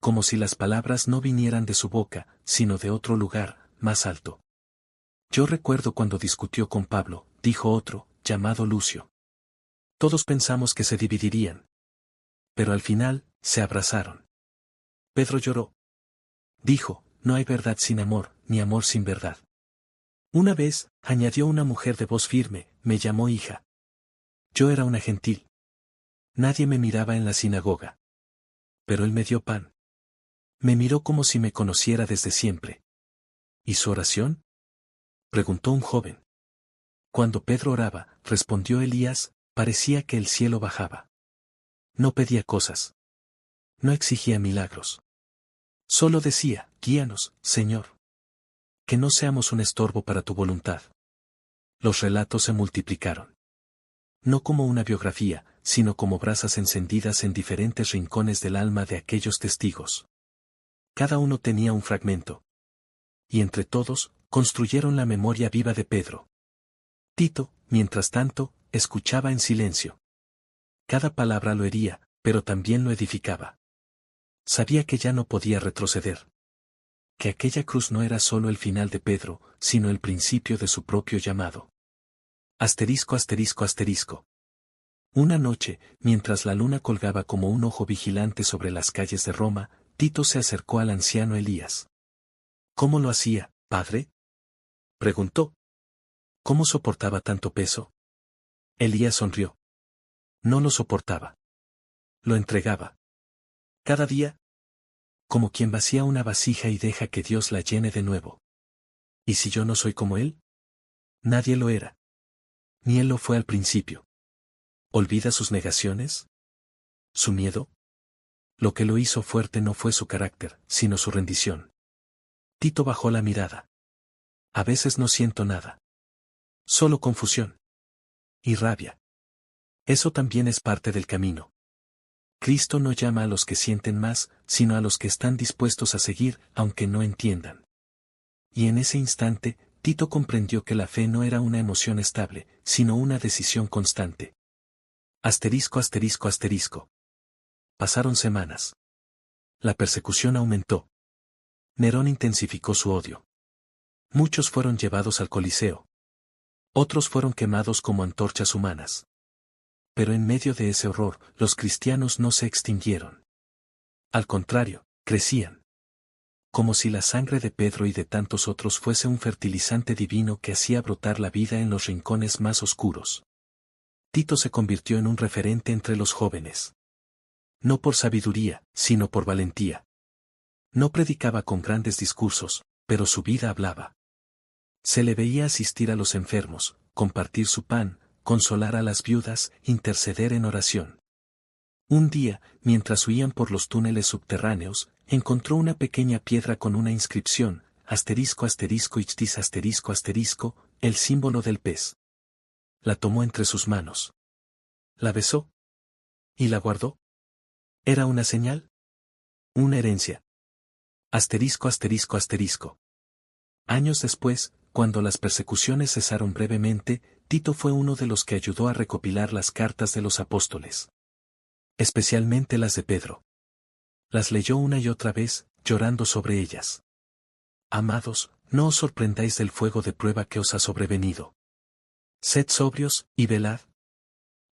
Como si las palabras no vinieran de su boca, sino de otro lugar, más alto. Yo recuerdo cuando discutió con Pablo, dijo otro, llamado Lucio. Todos pensamos que se dividirían. Pero al final, se abrazaron. Pedro lloró. Dijo, no hay verdad sin amor, ni amor sin verdad. Una vez, añadió una mujer de voz firme, me llamó hija. Yo era una gentil. Nadie me miraba en la sinagoga. Pero él me dio pan. Me miró como si me conociera desde siempre. ¿Y su oración? Preguntó un joven. Cuando Pedro oraba, respondió Elías, parecía que el cielo bajaba. No pedía cosas. No exigía milagros. Solo decía, guíanos, Señor. Que no seamos un estorbo para tu voluntad. Los relatos se multiplicaron. No como una biografía, sino como brasas encendidas en diferentes rincones del alma de aquellos testigos. Cada uno tenía un fragmento. Y entre todos, construyeron la memoria viva de Pedro. Tito, mientras tanto, escuchaba en silencio. Cada palabra lo hería, pero también lo edificaba. Sabía que ya no podía retroceder. Que aquella cruz no era solo el final de Pedro, sino el principio de su propio llamado. Asterisco asterisco asterisco. Una noche, mientras la luna colgaba como un ojo vigilante sobre las calles de Roma, Tito se acercó al anciano Elías. ¿Cómo lo hacía, padre? Preguntó. ¿Cómo soportaba tanto peso? Elías sonrió. No lo soportaba. Lo entregaba. Cada día. Como quien vacía una vasija y deja que Dios la llene de nuevo. ¿Y si yo no soy como él? Nadie lo era. Ni él lo fue al principio. ¿Olvida sus negaciones? ¿Su miedo? Lo que lo hizo fuerte no fue su carácter, sino su rendición. Tito bajó la mirada. A veces no siento nada. Solo confusión. Y rabia. Eso también es parte del camino. Cristo no llama a los que sienten más, sino a los que están dispuestos a seguir, aunque no entiendan. Y en ese instante, Tito comprendió que la fe no era una emoción estable, sino una decisión constante. Asterisco asterisco asterisco. Pasaron semanas. La persecución aumentó. Nerón intensificó su odio. Muchos fueron llevados al Coliseo. Otros fueron quemados como antorchas humanas. Pero en medio de ese horror, los cristianos no se extinguieron. Al contrario, crecían. Como si la sangre de Pedro y de tantos otros fuese un fertilizante divino que hacía brotar la vida en los rincones más oscuros. Tito se convirtió en un referente entre los jóvenes. No por sabiduría, sino por valentía. No predicaba con grandes discursos, pero su vida hablaba. Se le veía asistir a los enfermos, compartir su pan, consolar a las viudas, interceder en oración. Un día, mientras huían por los túneles subterráneos, encontró una pequeña piedra con una inscripción, asterisco asterisco ichtis asterisco asterisco, el símbolo del pez. La tomó entre sus manos. La besó. ¿Y la guardó? ¿Era una señal? Una herencia. Asterisco asterisco asterisco. Años después, cuando las persecuciones cesaron brevemente, Tito fue uno de los que ayudó a recopilar las cartas de los apóstoles. Especialmente las de Pedro. Las leyó una y otra vez, llorando sobre ellas. Amados, no os sorprendáis del fuego de prueba que os ha sobrevenido. Sed sobrios, y velad.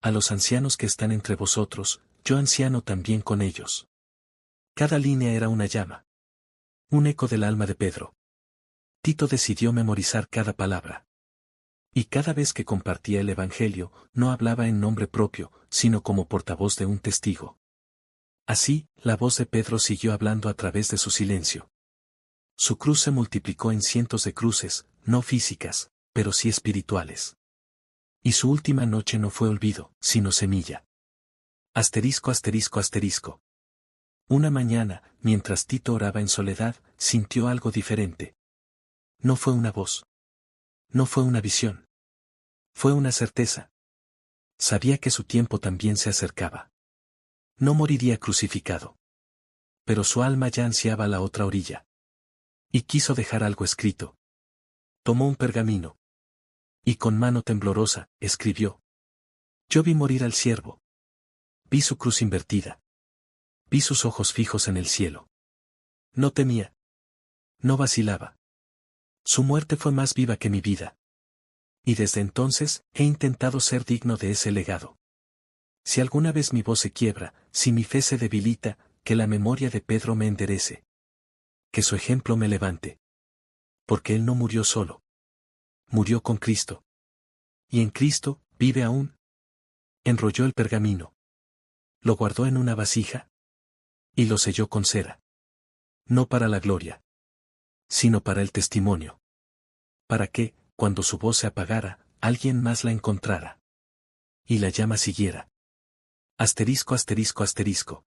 A los ancianos que están entre vosotros, yo anciano también con ellos. Cada línea era una llama. Un eco del alma de Pedro. Tito decidió memorizar cada palabra. Y cada vez que compartía el Evangelio, no hablaba en nombre propio, sino como portavoz de un testigo. Así, la voz de Pedro siguió hablando a través de su silencio. Su cruz se multiplicó en cientos de cruces, no físicas, pero sí espirituales. Y su última noche no fue olvido, sino semilla. Asterisco asterisco asterisco. Una mañana, mientras Tito oraba en soledad, sintió algo diferente. No fue una voz. No fue una visión. Fue una certeza. Sabía que su tiempo también se acercaba. No moriría crucificado. Pero su alma ya ansiaba la otra orilla. Y quiso dejar algo escrito. Tomó un pergamino. Y con mano temblorosa, escribió. Yo vi morir al siervo. Vi su cruz invertida. Vi sus ojos fijos en el cielo. No temía. No vacilaba. Su muerte fue más viva que mi vida. Y desde entonces, he intentado ser digno de ese legado. Si alguna vez mi voz se quiebra, si mi fe se debilita, que la memoria de Pedro me enderece. Que su ejemplo me levante. Porque él no murió solo. Murió con Cristo. Y en Cristo, vive aún. Enrolló el pergamino. Lo guardó en una vasija. Y lo selló con cera. No para la gloria. Sino para el testimonio. Para que, cuando su voz se apagara, alguien más la encontrara. Y la llama siguiera. Asterisco asterisco asterisco.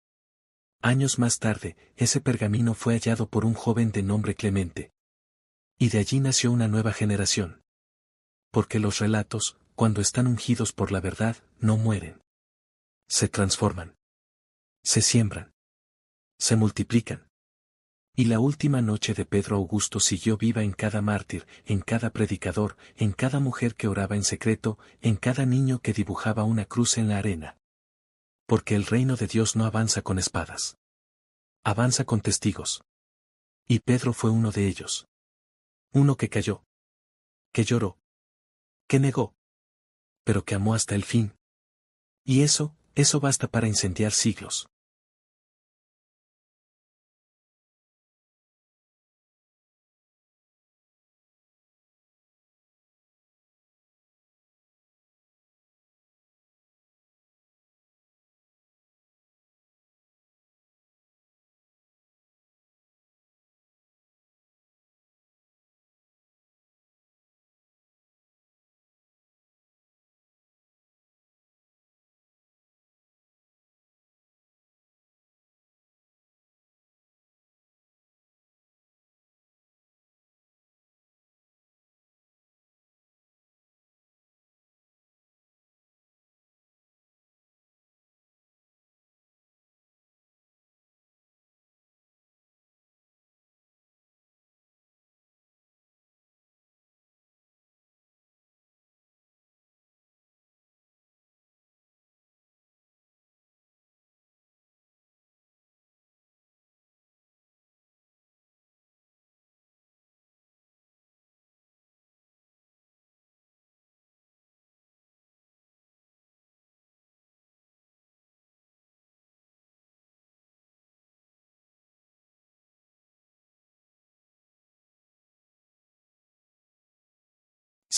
Años más tarde, ese pergamino fue hallado por un joven de nombre Clemente. Y de allí nació una nueva generación. Porque los relatos, cuando están ungidos por la verdad, no mueren. Se transforman. Se siembran. Se multiplican. Y la última noche de Pedro Augusto siguió viva en cada mártir, en cada predicador, en cada mujer que oraba en secreto, en cada niño que dibujaba una cruz en la arena. Porque el reino de Dios no avanza con espadas. Avanza con testigos. Y Pedro fue uno de ellos. Uno que cayó. Que lloró. Que negó. Pero que amó hasta el fin. Y eso basta para incendiar siglos.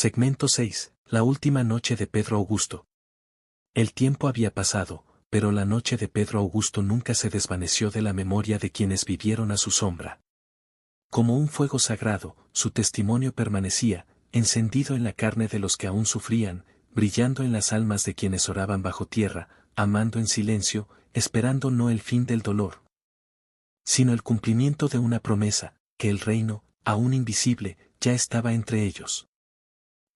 Segmento 6. La última noche de Pedro Augusto. El tiempo había pasado, pero la noche de Pedro Augusto nunca se desvaneció de la memoria de quienes vivieron a su sombra. Como un fuego sagrado, su testimonio permanecía, encendido en la carne de los que aún sufrían, brillando en las almas de quienes oraban bajo tierra, amando en silencio, esperando no el fin del dolor, sino el cumplimiento de una promesa, que el reino, aún invisible, ya estaba entre ellos.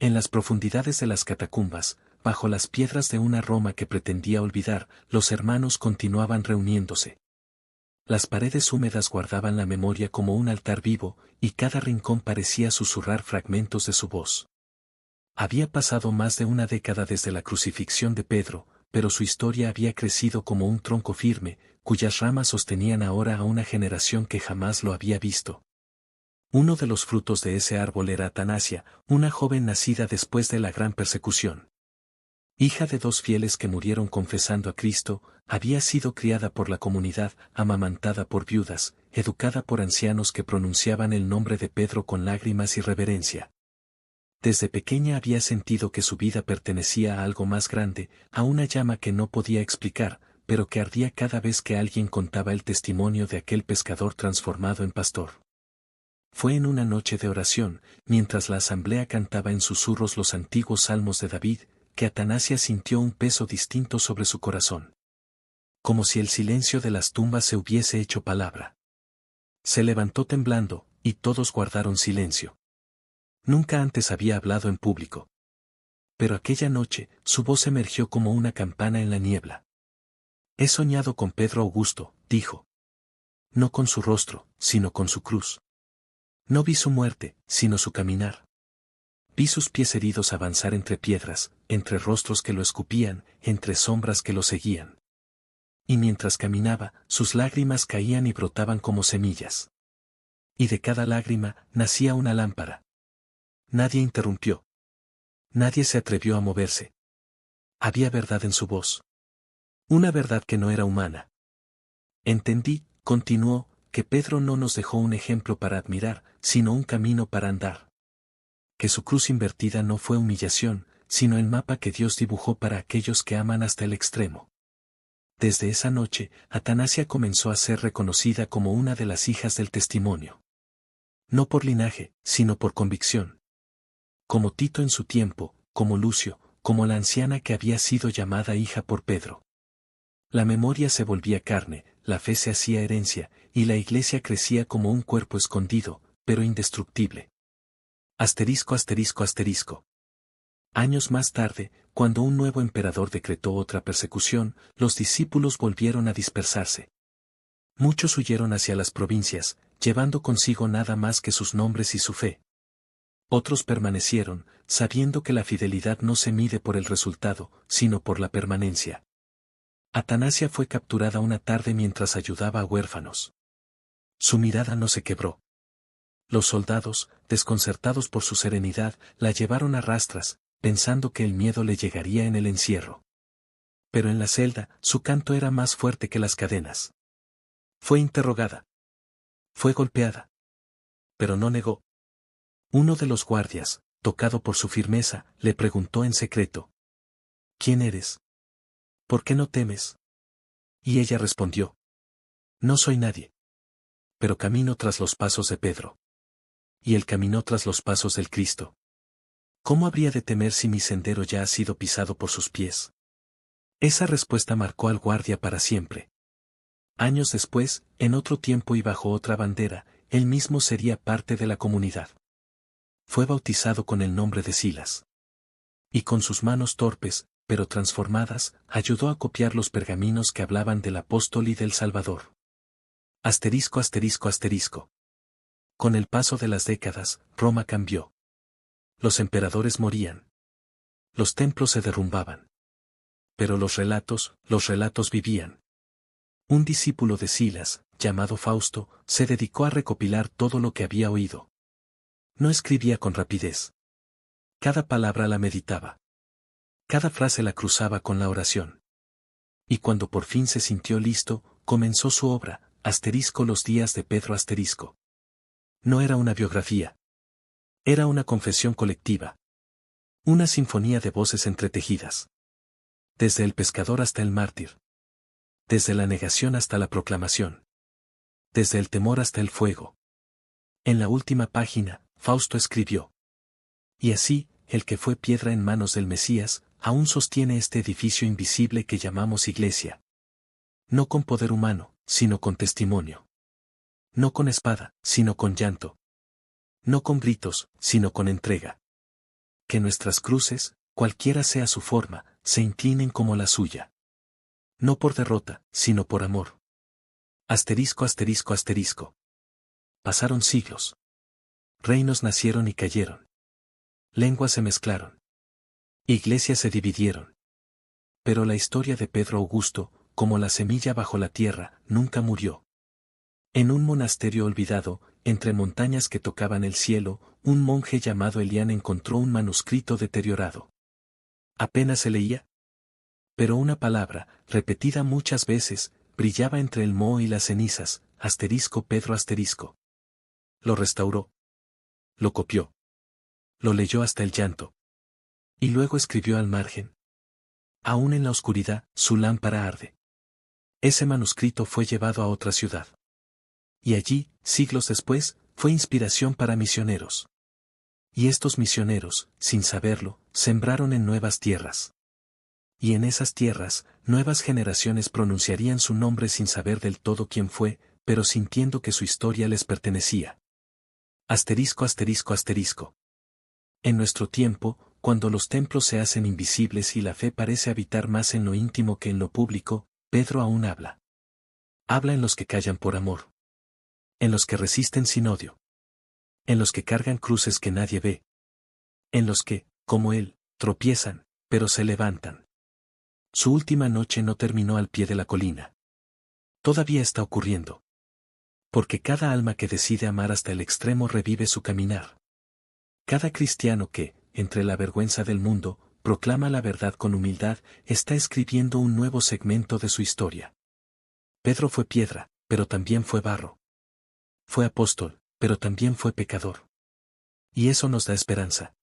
En las profundidades de las catacumbas, bajo las piedras de una Roma que pretendía olvidar, los hermanos continuaban reuniéndose. Las paredes húmedas guardaban la memoria como un altar vivo, y cada rincón parecía susurrar fragmentos de su voz. Había pasado más de una década desde la crucifixión de Pedro, pero su historia había crecido como un tronco firme, cuyas ramas sostenían ahora a una generación que jamás lo había visto. Uno de los frutos de ese árbol era Atanasia, una joven nacida después de la gran persecución. Hija de dos fieles que murieron confesando a Cristo, había sido criada por la comunidad, amamantada por viudas, educada por ancianos que pronunciaban el nombre de Pedro con lágrimas y reverencia. Desde pequeña había sentido que su vida pertenecía a algo más grande, a una llama que no podía explicar, pero que ardía cada vez que alguien contaba el testimonio de aquel pescador transformado en pastor. Fue en una noche de oración, mientras la asamblea cantaba en susurros los antiguos salmos de David, que Atanasia sintió un peso distinto sobre su corazón. Como si el silencio de las tumbas se hubiese hecho palabra. Se levantó temblando, y todos guardaron silencio. Nunca antes había hablado en público. Pero aquella noche, su voz emergió como una campana en la niebla. He soñado con Pedro Augusto, dijo. No con su rostro, sino con su cruz. No vi su muerte, sino su caminar. Vi sus pies heridos avanzar entre piedras, entre rostros que lo escupían, entre sombras que lo seguían. Y mientras caminaba, sus lágrimas caían y brotaban como semillas. Y de cada lágrima, nacía una lámpara. Nadie interrumpió. Nadie se atrevió a moverse. Había verdad en su voz. Una verdad que no era humana. Entendí, continuó, que Pedro no nos dejó un ejemplo para admirar, sino un camino para andar. Que su cruz invertida no fue humillación, sino el mapa que Dios dibujó para aquellos que aman hasta el extremo. Desde esa noche, Atanasia comenzó a ser reconocida como una de las hijas del testimonio. No por linaje, sino por convicción. Como Tito en su tiempo, como Lucio, como la anciana que había sido llamada hija por Pedro. La memoria se volvía carne, la fe se hacía herencia, y la iglesia crecía como un cuerpo escondido, pero indestructible. Asterisco asterisco asterisco. Años más tarde, cuando un nuevo emperador decretó otra persecución, los discípulos volvieron a dispersarse. Muchos huyeron hacia las provincias, llevando consigo nada más que sus nombres y su fe. Otros permanecieron, sabiendo que la fidelidad no se mide por el resultado, sino por la permanencia. Atanasia fue capturada una tarde mientras ayudaba a huérfanos. Su mirada no se quebró. Los soldados, desconcertados por su serenidad, la llevaron a rastras, pensando que el miedo le llegaría en el encierro. Pero en la celda, su canto era más fuerte que las cadenas. Fue interrogada. Fue golpeada. Pero no negó. Uno de los guardias, tocado por su firmeza, le preguntó en secreto. ¿Quién eres? ¿Por qué no temes? Y ella respondió. No soy nadie. Pero camino tras los pasos de Pedro. Y él caminó tras los pasos del Cristo. ¿Cómo habría de temer si mi sendero ya ha sido pisado por sus pies? Esa respuesta marcó al guardia para siempre. Años después, en otro tiempo y bajo otra bandera, él mismo sería parte de la comunidad. Fue bautizado con el nombre de Silas. Y con sus manos torpes, pero transformadas, ayudó a copiar los pergaminos que hablaban del apóstol y del Salvador. Asterisco asterisco asterisco. Con el paso de las décadas, Roma cambió. Los emperadores morían. Los templos se derrumbaban. Pero los relatos vivían. Un discípulo de Silas, llamado Fausto, se dedicó a recopilar todo lo que había oído. No escribía con rapidez. Cada palabra la meditaba. Cada frase la cruzaba con la oración. Y cuando por fin se sintió listo, comenzó su obra, asterisco los días de Pedro asterisco. No era una biografía. Era una confesión colectiva. Una sinfonía de voces entretejidas. Desde el pescador hasta el mártir. Desde la negación hasta la proclamación. Desde el temor hasta el fuego. En la última página, Fausto escribió. Y así, el que fue piedra en manos del Mesías, aún sostiene este edificio invisible que llamamos iglesia. No con poder humano, sino con testimonio. No con espada, sino con llanto. No con gritos, sino con entrega. Que nuestras cruces, cualquiera sea su forma, se inclinen como la suya. No por derrota, sino por amor. Asterisco asterisco asterisco. Pasaron siglos. Reinos nacieron y cayeron. Lenguas se mezclaron. Iglesias se dividieron. Pero la historia de Pedro Augusto, como la semilla bajo la tierra, nunca murió. En un monasterio olvidado, entre montañas que tocaban el cielo, un monje llamado Elián encontró un manuscrito deteriorado. Apenas se leía. Pero una palabra, repetida muchas veces, brillaba entre el moho y las cenizas, asterisco Pedro asterisco. Lo restauró. Lo copió. Lo leyó hasta el llanto. Y luego escribió al margen. Aún en la oscuridad, su lámpara arde. Ese manuscrito fue llevado a otra ciudad. Y allí, siglos después, fue inspiración para misioneros. Y estos misioneros, sin saberlo, sembraron en nuevas tierras. Y en esas tierras, nuevas generaciones pronunciarían su nombre sin saber del todo quién fue, pero sintiendo que su historia les pertenecía. Asterisco asterisco asterisco. En nuestro tiempo, cuando los templos se hacen invisibles y la fe parece habitar más en lo íntimo que en lo público, Pedro aún habla. Habla en los que callan por amor. En los que resisten sin odio. En los que cargan cruces que nadie ve. En los que, como él, tropiezan, pero se levantan. Su última noche no terminó al pie de la colina. Todavía está ocurriendo. Porque cada alma que decide amar hasta el extremo revive su caminar. Cada cristiano que, entre la vergüenza del mundo, proclama la verdad con humildad, está escribiendo un nuevo segmento de su historia. Pedro fue piedra, pero también fue barro. Fue apóstol, pero también fue pecador. Y eso nos da esperanza.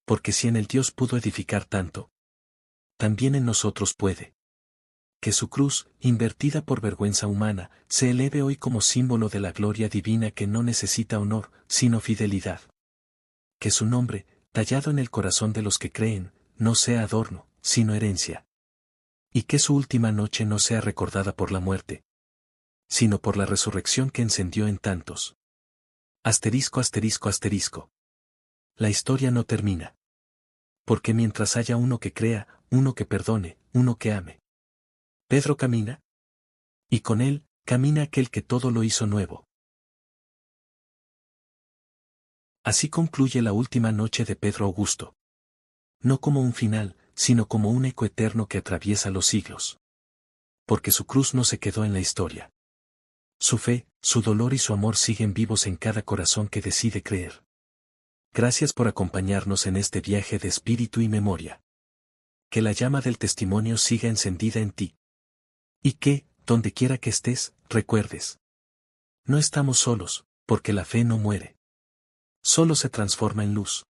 Porque si en el Dios pudo edificar tanto, también en nosotros puede. Que su cruz, invertida por vergüenza humana, se eleve hoy como símbolo de la gloria divina que no necesita honor, sino fidelidad. Que su nombre, tallado en el corazón de los que creen, no sea adorno, sino herencia. Y que su última noche no sea recordada por la muerte, sino por la resurrección que encendió en tantos. Asterisco asterisco asterisco. La historia no termina. Porque mientras haya uno que crea, uno que perdone, uno que ame. Pedro camina. Y con él, camina aquel que todo lo hizo nuevo. Así concluye la última noche de Pedro Augusto. No como un final, sino como un eco eterno que atraviesa los siglos. Porque su cruz no se quedó en la historia. Su fe, su dolor y su amor siguen vivos en cada corazón que decide creer. Gracias por acompañarnos en este viaje de espíritu y memoria. Que la llama del testimonio siga encendida en ti. Y que, donde quiera que estés, recuerdes. No estamos solos, porque la fe no muere. Solo se transforma en luz.